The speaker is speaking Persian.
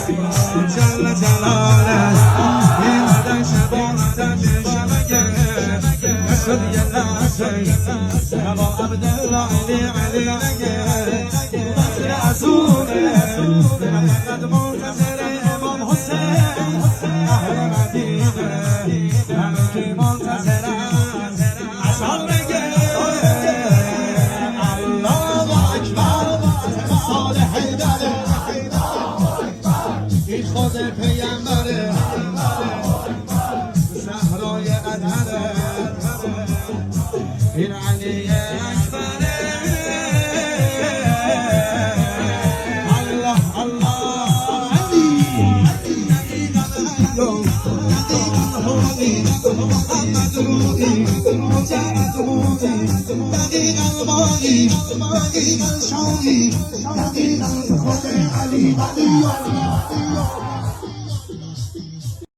جل جلاله اینقدر شبانتن شبگه نشد یه لحظه هوا عبدالله علی نگه بطر ازونه فقط منتظر امام حسین اهل مدینه همه که منتظرن عشان بگه الله اکبر سال حیدره این خود پیمبره زهرای ادهره این علی اکبره الله الله علی محمد روحی مجرد روحی دقیقا باقی دقیقا شاهی دقیقا خود علی